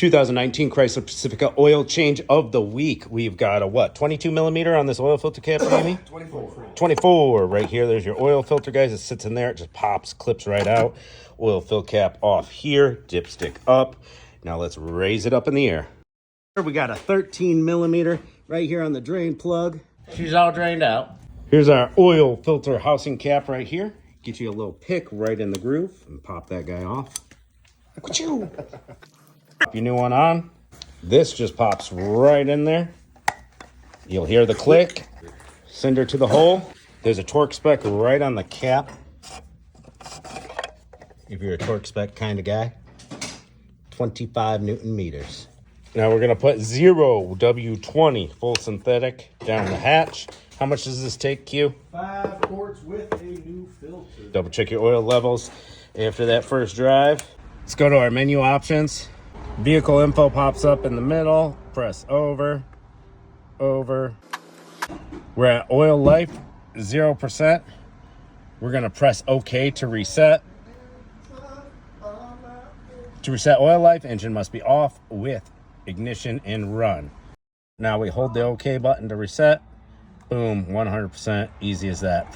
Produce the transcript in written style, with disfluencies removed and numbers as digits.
2019 Chrysler Pacifica oil change of the week. We've got a what, 22 millimeter on this oil filter cap, Amy? 24 right here. There's your oil filter, guys. It sits in there. It just pops, clips right out. Oil fill cap off here, dipstick up. Now let's raise it up in the air. We got a 13 millimeter right here on the drain plug. She's all drained out. Here's our oil filter housing cap right here. Get you a little pick right in the groove and pop that guy off. Pop your new one on. This just pops right in there. You'll hear the click. Send her to the hole. There's a torque spec right on the cap. If you're a torque spec kind of guy. 25 Newton meters. Now we're gonna put 0 W20 full synthetic down the hatch. How much does this take, Q? 5 quarts with a new filter. Double check your oil levels after that first drive. Let's go to our menu options. Vehicle info pops up in the middle. Press over. We're at oil life, 0%. We're gonna press OK to reset. To reset oil life, engine must be off with ignition and run. Now we hold the OK button to reset. Boom, 100%, easy as that.